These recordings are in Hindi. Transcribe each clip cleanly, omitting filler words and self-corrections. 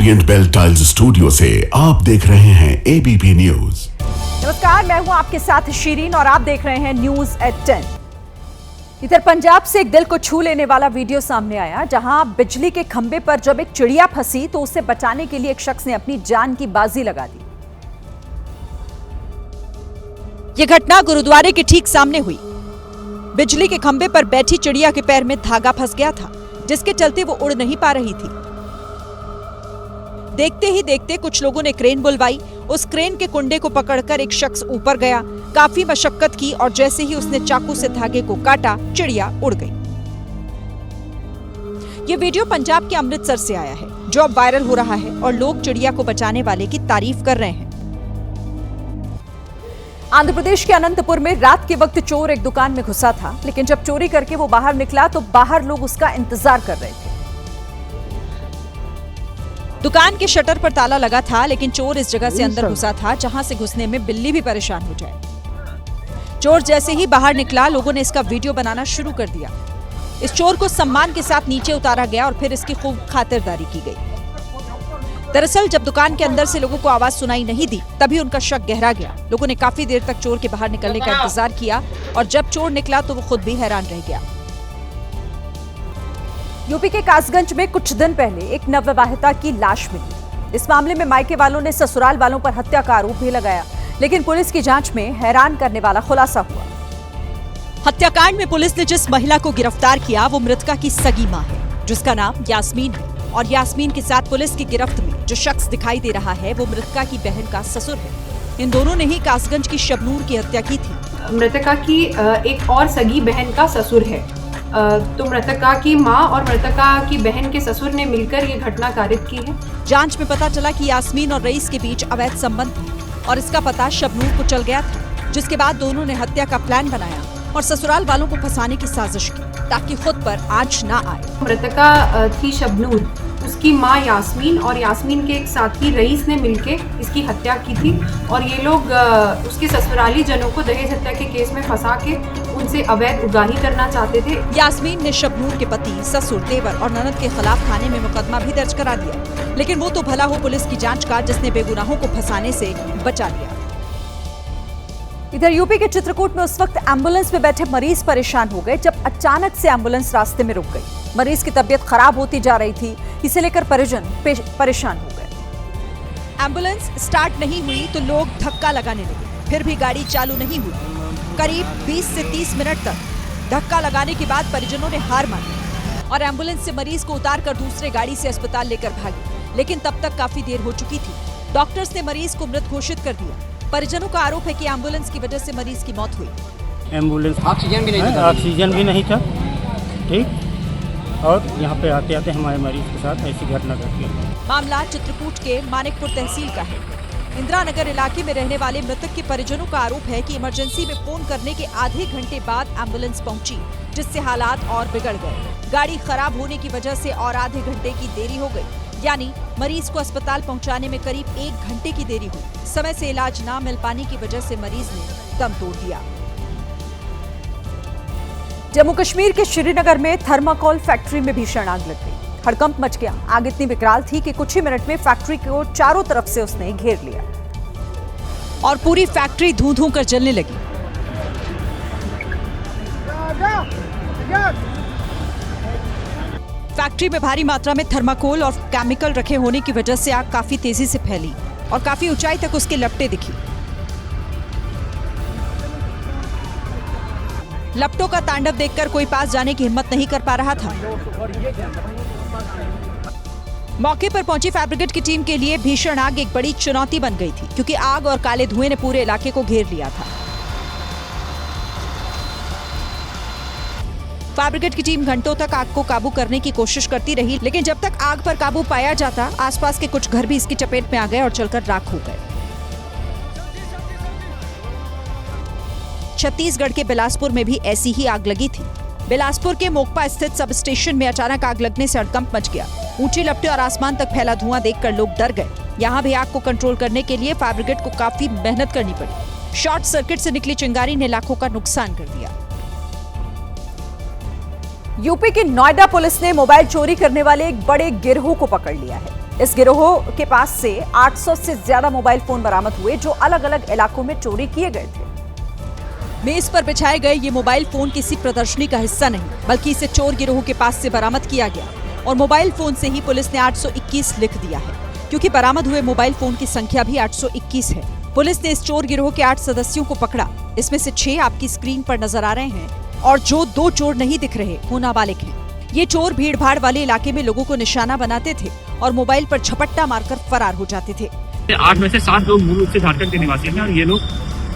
ओरिएंट बेल टाइल्स स्टूडियो से आप देख रहे हैं एबीपी न्यूज। नमस्कार, मैं हूं आपके साथ शीरीन और आप देख रहे हैं न्यूज एट 10। इधर पंजाब से एक दिल को छू लेने वाला वीडियो सामने आया, जहां बिजली के खंभे पर जब एक चिड़िया फंसी तो उसे बचाने के लिए एक शख्स ने अपनी जान की बाजी लगा दी। यह घटना गुरुद्वारे के ठीक सामने हुई। बिजली के खंभे पर बैठी चिड़िया के पैर में धागा फंस गया था, जिसके चलते वो उड़ नहीं पा रही थी। देखते ही देखते कुछ लोगों ने क्रेन बुलवाई। उस क्रेन के कुंडे को पकड़कर एक शख्स ऊपर गया, काफी मशक्कत की और जैसे ही उसने चाकू से धागे को काटा, चिड़िया उड़ गई। ये वीडियो पंजाब के अमृतसर से आया है, जो अब वायरल हो रहा है और लोग चिड़िया को बचाने वाले की तारीफ कर रहे हैं। आंध्र प्रदेश के अनंतपुर में रात के वक्त चोर एक दुकान में घुसा था, लेकिन जब चोरी करके वो बाहर निकला तो बाहर लोग उसका इंतजार कर रहे थे। दुकान के शटर पर ताला लगा था, लेकिन चोर इस जगह से अंदर घुसा था जहां से घुसने में बिल्ली भी परेशान हो जाए। चोर जैसे ही बाहर निकला, लोगों ने इसका वीडियो बनाना शुरू कर दिया। इस चोर को सम्मान के साथ नीचे उतारा गया और फिर इसकी खूब खातिरदारी की गई। दरअसल जब दुकान के अंदर से लोगों को आवाज सुनाई नहीं दी, तभी उनका शक गहरा गया। लोगों ने काफी देर तक चोर के बाहर निकलने का इंतजार किया और जब चोर निकला तो वो खुद भी हैरान रह गया। यूपी के कासगंज में कुछ दिन पहले एक नवविवाहिता की लाश मिली। इस मामले में मायके वालों ने ससुराल वालों पर हत्या का आरोप भी लगाया, लेकिन पुलिस की जांच में हैरान करने वाला खुलासा हुआ। हत्याकांड में पुलिस ने जिस महिला को गिरफ्तार किया वो मृतका की सगी मां है, जिसका नाम यास्मीन है। और यास्मीन के साथ पुलिस की गिरफ्त में जो शख्स दिखाई दे रहा है वो मृतका की बहन का ससुर है। इन दोनों ने ही कासगंज की शबनूर की हत्या की थी। मृतका की एक और सगी बहन का ससुर है। तो मृतका की मां और मृतका की बहन के ससुर ने मिलकर ये घटना कारित की है। जांच में पता चला कि यास्मीन और रईस के बीच अवैध संबंध थे और इसका पता शबनूर को चल गया था, जिसके बाद दोनों ने हत्या का प्लान बनाया और ससुराल वालों को फंसाने की साजिश की ताकि खुद पर आंच ना आए। मृतका थी शबनूर, उसकी मां यास्मीन और यास्मीन के एक साथी रईस ने मिलके इसकी हत्या की थी और ये लोग उसके ससुराली जनों को दहेज हत्या के केस में फंसा के उनसे अवैध उगाही करना चाहते थे। यास्मीन ने शबनूर के पति, ससुर, देवर और ननद के खिलाफ थाने में मुकदमा भी दर्ज करा दिया, लेकिन वो तो भला हो पुलिस की जांच का, जिसने बेगुनाहों को फंसाने से बचा लिया। इधर यूपी के चित्रकूट में उस वक्त एम्बुलेंस में बैठे मरीज परेशान हो गए जब अचानक से एम्बुलेंस रास्ते में रुक गई। मरीज की तबीयत खराब होती जा रही थी, इसे लेकर परिजन परेशान हो गए। एम्बुलेंस स्टार्ट नहीं हुई तो लोग धक्का लगाने लगे, फिर भी गाड़ी चालू नहीं हुई। करीब 20 से 30 मिनट तक धक्का लगाने के बाद परिजनों ने हार मानी और एम्बुलेंस से मरीज को उतारकर दूसरे गाड़ी से अस्पताल लेकर भागी, लेकिन तब तक काफी देर हो चुकी थी। डॉक्टर्स ने मरीज को मृत घोषित कर दिया। परिजनों का आरोप है कि एम्बुलेंस की वजह से मरीज की मौत हुई। एम्बुलेंस ऑक्सीजन भी नहीं था, ठीक, और यहाँ पे आते आते हमारे मरीज के साथ ऐसी घटना घटी। मामला चित्रकूट के मानिकपुर तहसील का है। इंदिरा नगर इलाके में रहने वाले मृतक के परिजनों का आरोप है कि इमरजेंसी में फोन करने के आधे घंटे बाद एम्बुलेंस पहुंची, जिससे हालात और बिगड़ गए। गाड़ी खराब होने की वजह से और आधे घंटे की देरी हो गई, यानी मरीज को अस्पताल पहुंचाने में करीब 1 घंटे की देरी हुई। समय से इलाज ना मिल पाने की वजह से मरीज ने दम तोड़ दिया। जम्मू कश्मीर के श्रीनगर में थर्माकोल फैक्ट्री में भीषण आग लग गई। हड़कंप मच गया। आग इतनी विकराल थी कि कुछ ही मिनट में फैक्ट्री को चारों तरफ से उसने घेर लिया और पूरी फैक्ट्री धूं-धूं कर जलने लगी। फैक्ट्री में भारी मात्रा में थर्माकोल और केमिकल रखे होने की वजह से आग काफी तेजी से फैली और काफी ऊंचाई तक उसके लपटें दिखी। लपटों का तांडव देखकर कोई पास जाने की हिम्मत नहीं कर पा रहा था। मौके पर पहुंची फायर ब्रिगेड की टीम के लिए भीषण आग एक बड़ी चुनौती बन गई थी, क्योंकि आग और काले धुएं ने पूरे इलाके को घेर लिया था। फायर ब्रिगेड की टीम घंटों तक आग को काबू करने की कोशिश करती रही, लेकिन जब तक आग पर काबू पाया जाता, आसपास के कुछ घर भी इसकी चपेट में आ गए और जलकर राख हो गए। छत्तीसगढ़ के बिलासपुर में भी ऐसी ही आग लगी थी। बिलासपुर के मोकपा स्थित सब स्टेशन में अचानक आग लगने से हड़कंप मच गया। ऊंची लपटें और आसमान तक फैला धुआं देखकर लोग डर गए। यहाँ भी आग को कंट्रोल करने के लिए फायर ब्रिगेड को काफी मेहनत करनी पड़ी। शॉर्ट सर्किट से निकली चिंगारी ने लाखों का नुकसान कर दिया। यूपी की नोएडा पुलिस ने मोबाइल चोरी करने वाले एक बड़े गिरोह को पकड़ लिया है। इस गिरोह के पास से 800 से ज्यादा मोबाइल फोन बरामद हुए जो अलग अलग इलाकों में चोरी किए गए थे। मेज पर बिछाए गए ये मोबाइल फोन किसी प्रदर्शनी का हिस्सा नहीं बल्कि इसे चोर गिरोह के पास से बरामद किया गया और मोबाइल फोन से ही पुलिस ने 821 लिख दिया है क्योंकि बरामद हुए मोबाइल फोन की संख्या भी 821 है। पुलिस ने इस चोर गिरोह के 8 सदस्यों को पकड़ा। इसमें से 6 आपकी स्क्रीन पर नजर आ रहे हैं और जो 2 चोर नहीं दिख रहे वो नाबालिग हैं। ये चोर भीड़ भाड़ वाले इलाके में लोगों को निशाना बनाते थे और मोबाइल पर झपट्टा मारकर फरार हो जाते थे। 8 में से 7 लोग मूल रूप से झारखंड के निवासी हैं और ये लोग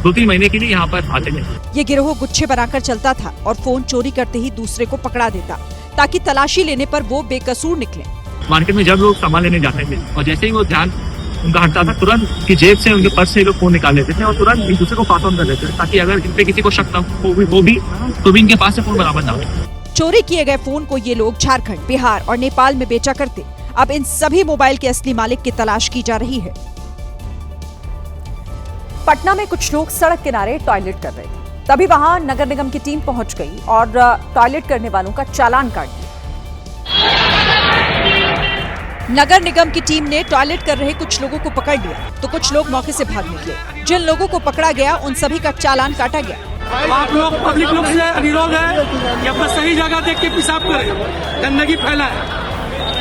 2-3 महीने के लिए यहाँ पर आते थे। ये गिरोह गुच्छे बनाकर चलता था और फोन चोरी करते ही दूसरे को पकड़ा देता ताकि तलाशी लेने पर वो बेकसूर निकले। मार्केट में जब लोग सामान लेने जाते थे और जैसे ही वो ध्यान उनका हटता था तुरंत की जेब से उनके पर्स से लोग फोन निकाल लेते थे और तुरंत एक दूसरे को पास ऑन कर देते थे ताकि अगर इन पे किसी को शक ना हो भी इनके पास से फोन बरामद ना हो। चोरी किए गए फोन को ये लोग झारखंड, बिहार और नेपाल में बेचा करते। अब इन सभी मोबाइल के असली मालिक की तलाश की जा रही है। पटना में कुछ लोग सड़क किनारे टॉयलेट कर रहे थे, तभी वहां नगर निगम की टीम पहुंच गई और टॉयलेट करने वालों का चालान काट दिया। नगर निगम की टीम ने टॉयलेट कर रहे कुछ लोगों को पकड़ लिया तो कुछ लोग मौके से भाग निकले। जिन लोगों को पकड़ा गया उन सभी का चालान काटा गया। आप लोग पब्लिक लोग से अनुरोध है कि अपना सही जगह देख के पेशाब करें, गंदगी फैलाए।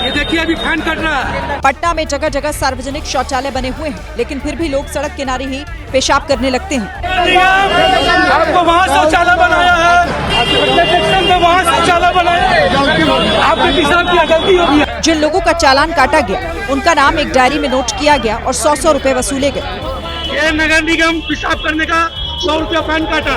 ये देखिए अभी फैन कट रहा है। पटना में जगह जगह सार्वजनिक शौचालय बने हुए हैं लेकिन फिर भी लोग सड़क किनारे ही पेशाब करने लगते हैं। आपको वहाँ शौचालय बनाया है, वहाँ शौचालय बनाया है, आपने पेशाब किया, गलती हो गई। जिन लोगों का चालान काटा गया उनका नाम एक डायरी में नोट किया गया और 100 रुपए वसूले गए। ये नगर निगम पेशाब करने का 100 रुपया फाइन काटा।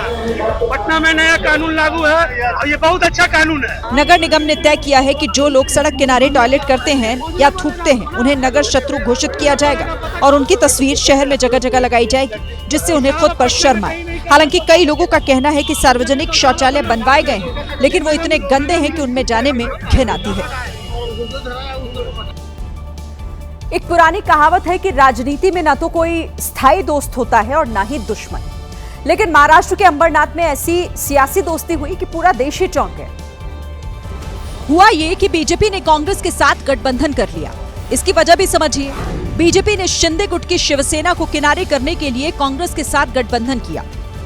पटना में नया कानून लागू है और ये बहुत अच्छा कानून है। नगर निगम ने तय किया है कि जो लोग सड़क किनारे टॉयलेट करते हैं या थूकते हैं उन्हें नगर शत्रु घोषित किया जाएगा और उनकी तस्वीर शहर में जगह जगह लगाई जाएगी जिससे उन्हें खुद पर शर्म आए। हालांकि कई लोगों का कहना है कि सार्वजनिक शौचालय बनवाए गए हैं लेकिन वो इतने गंदे हैं कि उनमें जाने में घिन आती है। एक पुरानी कहावत है कि राजनीति में न तो कोई स्थायी दोस्त होता है और न ही दुश्मन, लेकिन महाराष्ट्र के अंबरनाथ में ऐसी सियासी दोस्ती हुई कि पूरा देश ही चौंक गया। हुआ ये कि बीजेपी ने कांग्रेस के साथ गठबंधन कर लिया। इसकी वजह भी समझिए। बीजेपी ने शिंदे गुट की शिवसेना को किनारे करने के लिए कांग्रेस के साथ गठबंधन किया।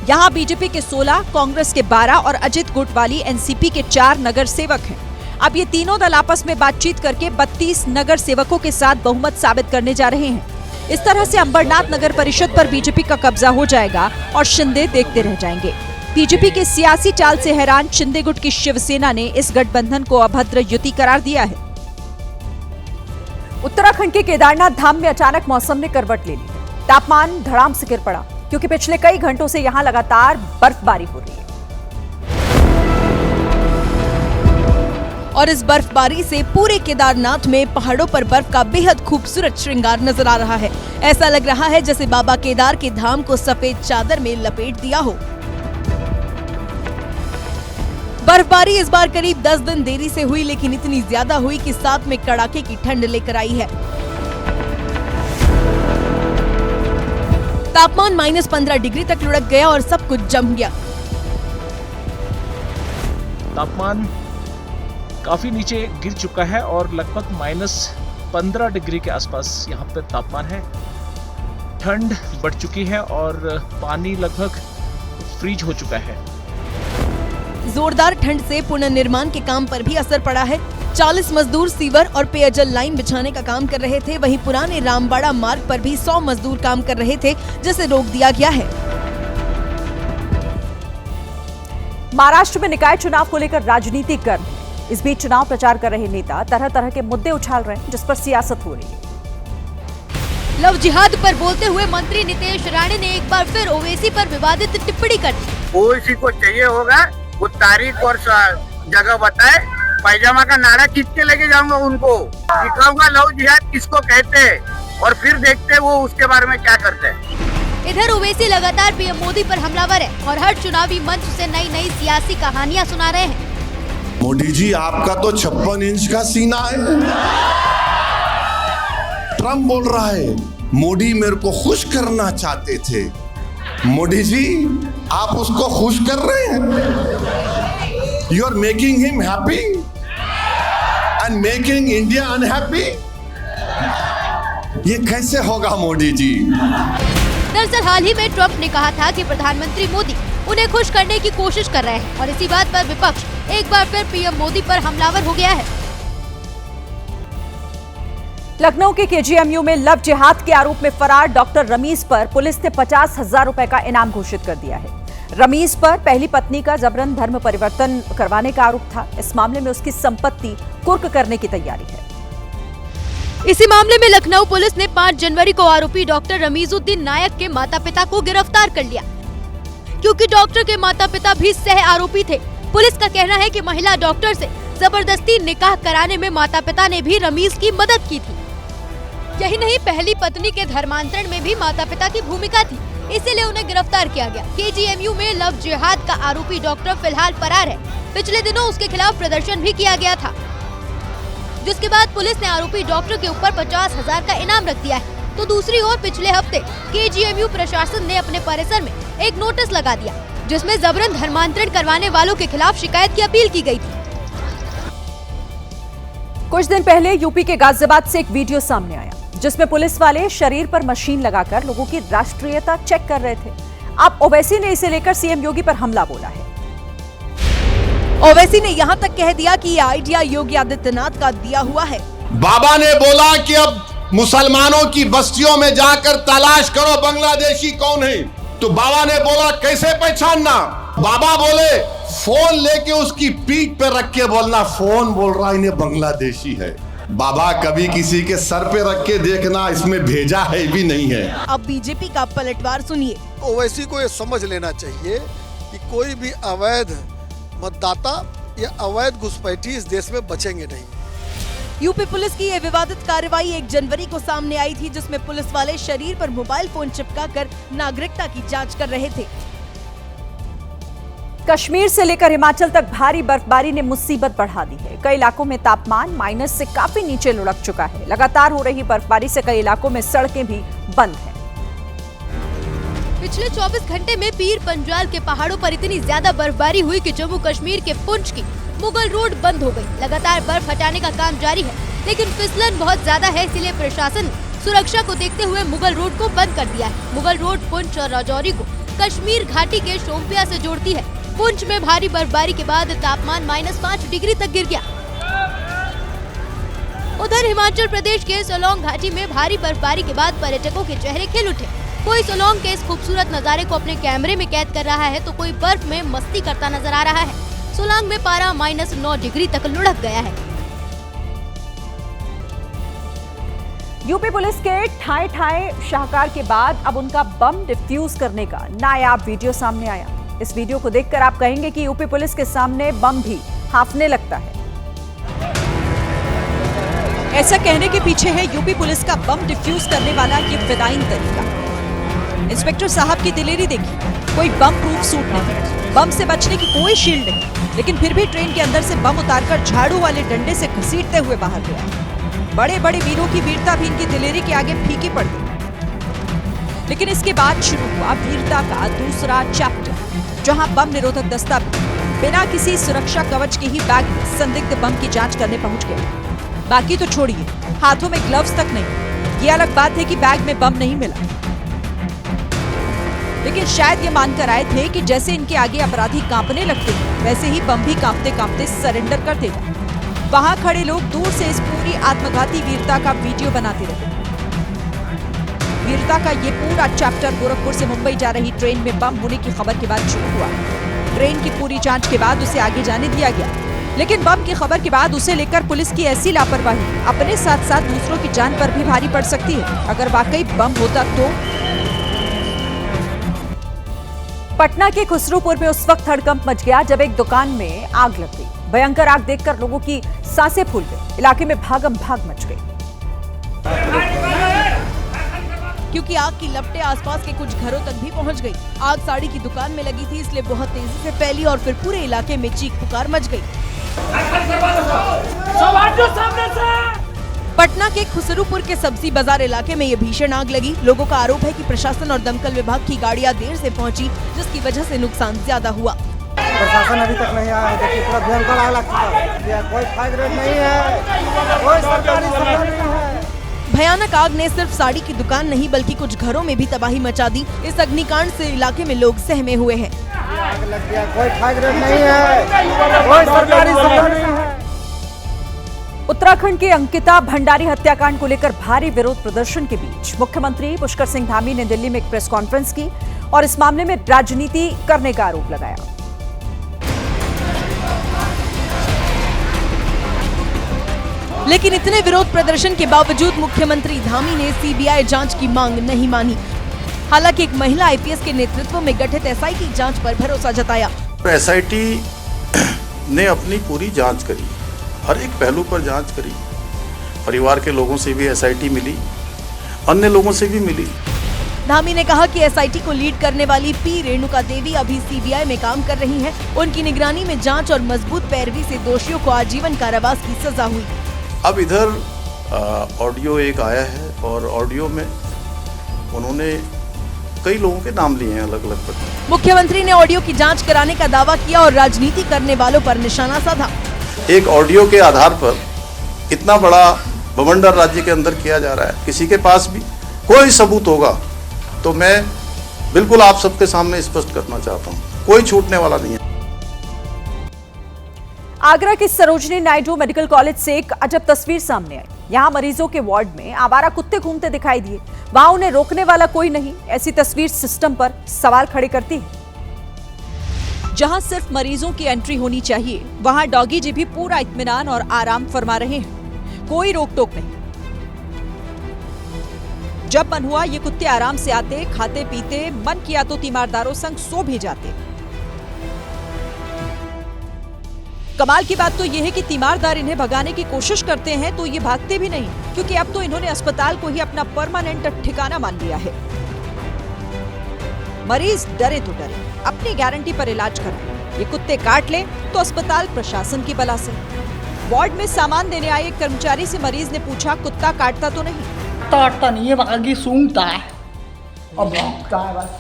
यहाँ बीजेपी के 16, कांग्रेस के 12 और अजित गुट वाली एनसीपी के 4 नगर सेवक हैं। अब ये तीनों दल आपस में बातचीत करके 32 नगर सेवकों के साथ बहुमत साबित करने जा रहे हैं। इस तरह से अंबरनाथ नगर परिषद पर बीजेपी का कब्जा हो जाएगा और शिंदे देखते रह जाएंगे। बीजेपी के सियासी चाल से हैरान शिंदे गुट की शिवसेना ने इस गठबंधन को अभद्र युति करार दिया है। उत्तराखंड के केदारनाथ धाम में अचानक मौसम ने करवट ले ली। तापमान धड़ाम से गिर पड़ा क्योंकि पिछले कई घंटों से यहाँ लगातार बर्फबारी हो रही है और इस बर्फबारी से पूरे केदारनाथ में पहाड़ों पर बर्फ का बेहद खूबसूरत श्रृंगार नजर आ रहा है। ऐसा लग रहा है जैसे बाबा केदार के धाम को सफेद चादर में लपेट दिया हो। बर्फबारी इस बार करीब 10 दिन देरी से हुई लेकिन इतनी ज्यादा हुई कि साथ में कड़ाके की ठंड लेकर आई है। तापमान -15 डिग्री तक लुढ़क गया और सब कुछ जम गया। तापमान काफी नीचे गिर चुका है और लगभग -15 डिग्री के आसपास यहाँ पर तापमान है। ठंड बढ़ चुकी है और पानी लगभग फ्रीज हो चुका है। जोरदार ठंड से पुनर्निर्माण के काम पर भी असर पड़ा है। 40 मजदूर सीवर और पेयजल लाइन बिछाने का काम कर रहे थे। वहीं पुराने रामबाड़ा मार्ग पर भी 100 मजदूर काम कर रहे थे जिसे रोक दिया गया है। महाराष्ट्र में निकाय चुनाव को लेकर राजनीति गर्म। इस बीच चुनाव प्रचार कर रहे नेता तरह तरह के मुद्दे उछाल रहे हैं जिस पर सियासत हो रही है। लव जिहाद पर बोलते हुए मंत्री नितेश राणे ने एक बार फिर ओवैसी पर विवादित टिप्पणी कर दी। ओवैसी को चाहिए होगा वो तारीख और जगह बताए, पैजामा का नारा खींच के लेके जाऊंगा उनको, दिखाऊंगा लव जिहाद किसको कहते हैं और फिर देखते हैं वो उसके बारे में क्या करते हैं। इधर ओवैसी लगातार पीएम मोदी पर हमलावर है और हर चुनावी मंच से नई नई सियासी कहानियां सुना रहे हैं। मोदी जी आपका तो 56 इंच का सीना है। ट्रम्प बोल रहा है मोदी मेरे को खुश करना चाहते थे। मोदी जी आप उसको खुश कर रहे हैं। You are making him happy and making India unhappy. ये कैसे होगा मोदी जी? दरअसल हाल ही में ट्रंप ने कहा था कि प्रधानमंत्री मोदी उन्हें खुश करने की कोशिश कर रहे हैं और इसी बात पर विपक्ष एक बार फिर पीएम मोदी पर हमलावर हो गया है। लखनऊ के केजीएमयू में लव जिहाद के आरोप में फरार डॉक्टर रमीज पर पुलिस ने 50,000 रुपए का इनाम घोषित कर दिया है। रमीज पर पहली पत्नी का जबरन धर्म परिवर्तन करवाने का आरोप था। इस मामले में उसकी संपत्ति कुर्क करने की तैयारी है। इसी मामले में लखनऊ पुलिस ने 5 जनवरी को आरोपी डॉक्टर रमीजुद्दीन नायक के माता-पिता को गिरफ्तार कर लिया, क्योंकि डॉक्टर के माता-पिता भी सह आरोपी थे। पुलिस का कहना है कि महिला डॉक्टर से जबरदस्ती निकाह कराने में माता-पिता ने भी रमीज की मदद की थी। यही नहीं, पहली पत्नी के धर्मांतरण में भी माता-पिता की भूमिका थी, इसीलिए उन्हें गिरफ्तार किया गया। केजीएमयू में लव जिहाद का आरोपी डॉक्टर फिलहाल फरार है। पिछले दिनों उसके खिलाफ प्रदर्शन भी किया गया था, जिसके बाद पुलिस ने आरोपी डॉक्टर के ऊपर 50,000 का इनाम रख दिया है। तो दूसरी ओर पिछले हफ्ते केजीएमयू प्रशासन ने अपने परिसर में एक नोटिस लगा दिया, जिसमें जबरन धर्मांतरण करवाने वालों के खिलाफ शिकायत की अपील की गई थी। कुछ दिन पहले यूपी के गाजियाबाद से एक वीडियो सामने आया, जिसमें पुलिस वाले शरीर पर मशीन लगाकर लोगों की राष्ट्रीयता चेक कर रहे थे। अब ओवैसी ने इसे लेकर सीएम योगी पर हमला बोला है। ओवैसी ने यहाँ तक कह दिया कि ये आइडिया योगी आदित्यनाथ का दिया हुआ है। बाबा ने बोला कि अब मुसलमानों की बस्तियों में जाकर तलाश करो बांग्लादेशी कौन है। तो बाबा ने बोला कैसे पहचानना? बाबा बोले फोन लेके उसकी पीठ पे रख के बोलना, फोन बोल रहा इन्हें बांग्लादेशी है। बाबा कभी किसी के सर पे रख के देखना, इसमें भेजा है भी नहीं है। अब बीजेपी का पलटवार सुनिए। ओवैसी को ये समझ लेना चाहिए कि कोई भी अवैध मतदाता या अवैध घुसपैठी इस देश में बचेंगे नहीं। यूपी पुलिस की ये विवादित कार्रवाई 1 जनवरी को सामने आई थी, जिसमें पुलिस वाले शरीर पर मोबाइल फोन चिपकाकर नागरिकता की जांच कर रहे थे। कश्मीर से लेकर हिमाचल तक भारी बर्फबारी ने मुसीबत बढ़ा दी है। कई इलाकों में तापमान माइनस से काफी नीचे लुढ़क चुका है। लगातार हो रही बर्फबारी से कई इलाकों में सड़कें भी बंद हैं। पिछले 24 घंटे में पीर पंजाल के पहाड़ों पर इतनी ज्यादा बर्फबारी हुई कि जम्मू कश्मीर के पुंछ की मुगल रोड बंद हो गई। लगातार बर्फ हटाने का काम जारी है, लेकिन फिसलन बहुत ज्यादा है, इसलिए प्रशासन ने सुरक्षा को देखते हुए मुगल रोड को बंद कर दिया है। मुगल रोड पुंछ और राजौरी को कश्मीर घाटी के शोपियां से जोड़ती है। पुंछ में भारी बर्फबारी के बाद तापमान -5 डिग्री तक गिर गया। उधर हिमाचल प्रदेश के सोलोंग घाटी में भारी बर्फबारी के बाद पर्यटकों के चेहरे खिल उठे। कोई सोलोंग के इस खूबसूरत नजारे को अपने कैमरे में कैद कर रहा है, तो कोई बर्फ में मस्ती करता नजर आ रहा है। सोलांग में पारा -9 डिग्री तक लुढ़क गया है। यूपी पुलिस के ठाए ठाए शाहकार के बाद अब उनका बम डिफ्यूज करने का नायाब वीडियो सामने आया। इस वीडियो को देखकर आप कहेंगे कि यूपी पुलिस के सामने बम भी हाफने लगता है। ऐसा कहने के पीछे है यूपी पुलिस का बम डिफ्यूज करने वाला ये फिदाइन तरीका। इंस्पेक्टर साहब की दिलेरी देखिए, कोई बम प्रूफ सूट नहीं, बम से बचने की कोई शील्ड नहीं, लेकिन फिर भी ट्रेन के अंदर से बम उतारकर झाड़ू वाले डंडे से घसीटते हुए बाहर गया। बड़े बड़े वीरों की वीरता भी इनकी दिलेरी के आगे फीकी पड़ गई। लेकिन इसके बाद शुरू हुआ वीरता का दूसरा चैप्टर, जहां बम निरोधक दस्ता बिना किसी सुरक्षा कवच के ही बैग में संदिग्ध बम की जांच करने पहुंच गया। बाकी तो छोड़िए, हाथों में ग्लव्स तक नहीं। ये अलग बात है कि बैग में बम नहीं मिला, लेकिन शायद ये मानकर आए थे कि जैसे इनके आगे अपराधी कांपने लगते हैं, वैसे ही बम भी कांपते कांपते सरेंडर कर देगा। वहां खड़े लोग दूर से इस पूरी आत्मघाती वीरता का वीडियो बनाते रहे। वीरता का ये पूरा चैप्टर गोरखपुर से मुंबई जा रही ट्रेन में बम होने की खबर के बाद शुरू हुआ। ट्रेन की पूरी जांच के बाद उसे आगे जाने दिया गया, लेकिन बम की खबर के बाद उसे लेकर पुलिस की ऐसी लापरवाही अपने साथ साथ दूसरों की जान पर भी भारी पड़ सकती है। अगर वाकई बम होता तो। पटना के खुसरूपुर में उस वक्त हड़कंप मच गया जब एक दुकान में आग लग गई। भयंकर आग देखकर लोगों की सांसें फूल गई, इलाके में भागम भाग मच गई। क्योंकि आग की लपटें आसपास के कुछ घरों तक भी पहुंच गई। आग साड़ी की दुकान में लगी थी, इसलिए बहुत तेजी से फैली और फिर पूरे इलाके में चीख पुकार मच गई। पटना के खुसरूपुर के सब्जी बाजार इलाके में ये भीषण आग लगी। लोगों का आरोप है कि प्रशासन और दमकल विभाग की गाड़ियां देर से पहुंची, जिसकी वजह से नुकसान ज्यादा हुआ। प्रशासन अभी तक नहीं आया है, देखिए पूरा भयंकर आग लग चुका है, कोई फायर ब्रिगेड नहीं है, कोई सरकारी सुविधा नहीं है। भयानक आग ने सिर्फ साड़ी की दुकान नहीं बल्कि कुछ घरों में भी तबाही मचा दी। इस अग्निकांड से इलाके में लोग सहमे हुए हैं। आग लग गया, कोई फायर ब्रिगेड नहीं है, कोई सरकारी सुविधा नहीं है। उत्तराखंड के अंकिता भंडारी हत्याकांड को लेकर भारी विरोध प्रदर्शन के बीच मुख्यमंत्री पुष्कर सिंह धामी ने दिल्ली में एक प्रेस कॉन्फ्रेंस की और इस मामले में राजनीति करने का आरोप लगाया। लेकिन इतने विरोध प्रदर्शन के बावजूद मुख्यमंत्री धामी ने सीबीआई जांच की मांग नहीं मानी। हालांकि एक महिला आईपीएस के नेतृत्व में गठित एसआईटी जांच पर भरोसा जताया। एसआईटी ने अपनी पूरी जांच करी, हर एक पहलू पर जांच करी। परिवार के लोगों से भी एसआईटी मिली, अन्य लोगों से भी मिली। धामी ने कहा कि एसआईटी को लीड करने वाली पी रेणुका देवी अभी सीबीआई में काम कर रही हैं। उनकी निगरानी में जांच और मजबूत पैरवी से दोषियों को आजीवन कारावास की सजा हुई। अब इधर ऑडियो एक आया है और ऑडियो में उन्होंने कई लोगों के नाम लिए हैं अलग अलग पर। मुख्यमंत्री ने ऑडियो की जांच कराने का दावा किया और राजनीति करने वालों पर निशाना साधा। एक ऑडियो के आधार पर इतना बड़ा बवंडर राज्य के अंदर किया जा रहा है। किसी के पास भी कोई सबूत होगा तो मैं बिल्कुल आप सबके सामने स्पष्ट करना चाहता हूँ, कोई छूटने वाला नहीं है। आगरा के सरोजनी नायडू मेडिकल कॉलेज से एक अजब तस्वीर सामने आई। यहाँ मरीजों के वार्ड में आवारा कुत्ते घूमते दिखाई दिए। वहां उन्हें रोकने वाला कोई नहीं। ऐसी तस्वीर सिस्टम पर सवाल खड़े करती है। जहां सिर्फ मरीजों की एंट्री होनी चाहिए, वहां डॉगी जी भी पूरा इत्मीनान और आराम फरमा रहे हैं। कोई रोक टोक नहीं। जब मन हुआ ये कुत्ते आराम से आते, खाते पीते, मन किया तो तीमारदारों संग सो भी जाते। कमाल की बात तो यह है कि तीमारदार इन्हें भगाने की कोशिश करते हैं तो ये भागते भी नहीं, क्योंकि अब तो इन्होंने अस्पताल को ही अपना परमानेंट ठिकाना मान लिया है। मरीज डरे तो डरे, अपनी गारंटी पर इलाज करें। ये कुत्ते काट लें तो अस्पताल प्रशासन की बला से। वार्ड में सामान देने आए एक कर्मचारी से मरीज ने पूछा, कुत्ता काटता तो नहीं? काटता नहीं है, बाकी सूंघता है और भौंकता है बस।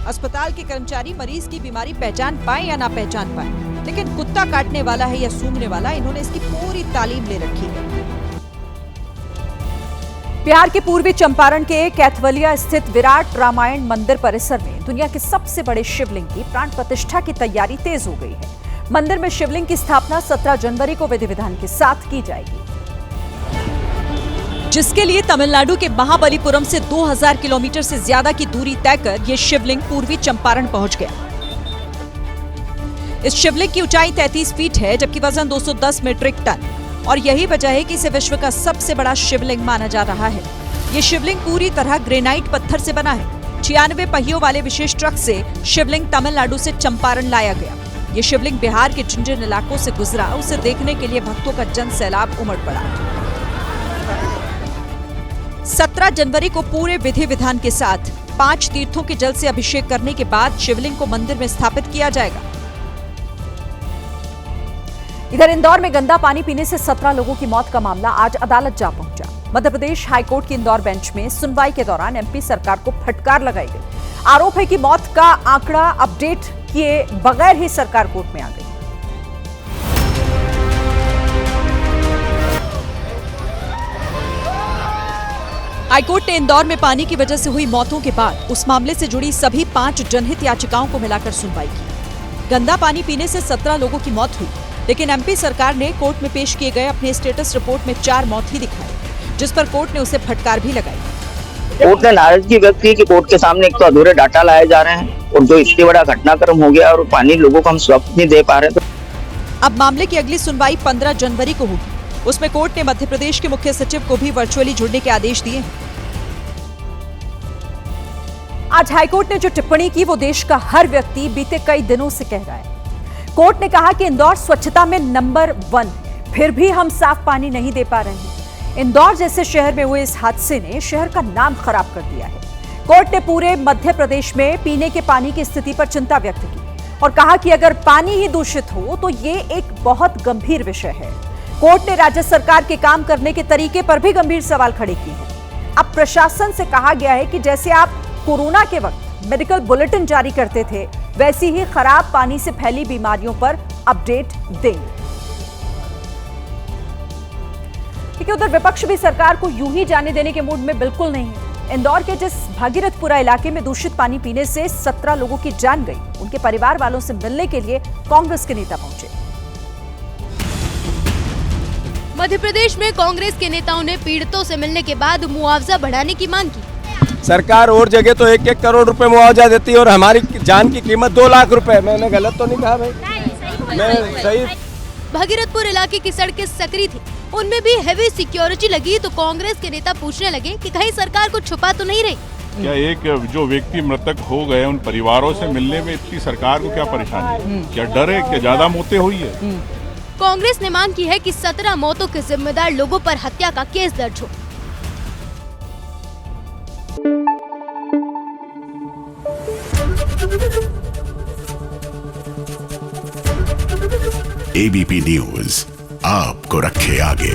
अस्पताल के कर्मचारी मरीज की बीमारी पहचान पाए या ना पहचान पाए, लेकिन कुत्ता काटने वाला है या सूंघने वाला, इन्होंने इसकी पूरी तालीम ले रखी है। बिहार के पूर्वी चंपारण के कैथवलिया स्थित विराट रामायण मंदिर परिसर में दुनिया के सबसे बड़े शिवलिंग की प्राण प्रतिष्ठा की तैयारी तेज हो गई है। मंदिर में शिवलिंग की स्थापना 17 जनवरी को विधि विधान के साथ की जाएगी, जिसके लिए तमिलनाडु के महाबलीपुरम से 2000 किलोमीटर से ज्यादा की दूरी तय कर यह शिवलिंग पूर्वी चंपारण पहुंच गया। इस शिवलिंग की ऊंचाई 33 फीट है, जबकि वजन 210 मीट्रिक टन, और यही वजह है कि इसे विश्व का सबसे बड़ा शिवलिंग माना जा रहा है। यह शिवलिंग पूरी तरह ग्रेनाइट पत्थर से बना है। 96 पहियों वाले विशेष ट्रक से शिवलिंग तमिलनाडु से चंपारण लाया गया। यह शिवलिंग बिहार के जिन जिन इलाकों से गुजरा, उसे देखने के लिए भक्तों का जन सैलाब उमड़ पड़ा। 17 जनवरी को पूरे विधि विधान के साथ 5 तीर्थों के जल से अभिषेक करने के बाद शिवलिंग को मंदिर में स्थापित किया जाएगा। इधर इंदौर में गंदा पानी पीने से 17 लोगों की मौत का मामला आज अदालत जा पहुंचा। मध्य प्रदेश हाईकोर्ट की इंदौर बेंच में सुनवाई के दौरान एमपी सरकार को फटकार लगाई गई। आरोप है कि मौत का आंकड़ा अपडेट किए बगैर ही सरकार कोर्ट में आ गई। हाईकोर्ट ने इंदौर में पानी की वजह से हुई मौतों के बाद उस मामले से जुड़ी सभी 5 जनहित याचिकाओं को मिलाकर सुनवाई की। गंदा पानी पीने से 17 लोगों की मौत हुई, लेकिन एमपी सरकार ने कोर्ट में पेश किए गए अपने स्टेटस रिपोर्ट में 4 मौत ही दिखाई, जिस पर कोर्ट ने उसे फटकार भी लगाई। कोर्ट ने नाराजगी व्यक्त की कि कोर्ट के सामने एक तो अधूरे डाटा लाए जा रहे हैं और जो इतनी बड़ा घटनाक्रम हो गया और पानी लोगों को हम स्वप्न नहीं दे पा रहे। अब मामले की अगली सुनवाई 15 जनवरी को होगी। उसमें कोर्ट ने मध्य प्रदेश के मुख्य सचिव को भी वर्चुअली जुड़ने के आदेश दिए हैं। आज हाईकोर्ट ने जो टिप्पणी की वो देश का हर व्यक्ति बीते कई दिनों से कह रहा है। कोर्ट ने कहा कि इंदौर स्वच्छता में नंबर 1 है, फिर भी हम साफ पानी नहीं दे पा रहे हैं। इंदौर जैसे शहर में हुए इस हादसे ने शहर का नाम खराब कर दिया है। कोर्ट ने पूरे मध्य प्रदेश में पीने के पानी की स्थिति पर चिंता व्यक्त की और कहा कि अगर पानी ही दूषित हो तो ये एक बहुत गंभीर विषय है। कोर्ट ने राज्य सरकार के काम करने के तरीके पर भी गंभीर सवाल खड़े किए हैं। अब प्रशासन से कहा गया है कि जैसे आप कोरोना के वक्त मेडिकल बुलेटिन जारी करते थे, वैसी ही खराब पानी से फैली बीमारियों पर अपडेट दें। देखिए, उधर विपक्ष भी सरकार को यूं ही जाने देने के मूड में बिल्कुल नहीं है। इंदौर के जिस भागीरथपुरा इलाके में दूषित पानी पीने से 17 लोगों की जान गई, उनके परिवार वालों से मिलने के लिए कांग्रेस के नेता पहुंचे। मध्य प्रदेश में कांग्रेस के नेताओं ने पीड़ितों से मिलने के बाद मुआवजा बढ़ाने की मांग की। सरकार और जगह तो 1-1 करोड़ रुपए मुआवजा देती है और हमारी जान की कीमत 2 लाख रुपए। मैंने गलत तो नहीं कहा भाई? मैं सही। भागीरथपुर इलाके की सड़कें सकरी थी, उनमें भी हेवी सिक्योरिटी लगी, तो कांग्रेस के नेता पूछने लगे कि कहीं सरकार को छुपा तो नहीं रही। क्या एक जो व्यक्ति मृतक हो गए उन परिवारों से मिलने में इतनी सरकार को क्या परेशानी है? क्या डर है? क्या ज्यादा मौतें हुई है? कांग्रेस ने मांग की है कि 17 मौतों के जिम्मेदार लोगों पर हत्या का केस दर्ज हो। एबीपी न्यूज आपको रखे आगे।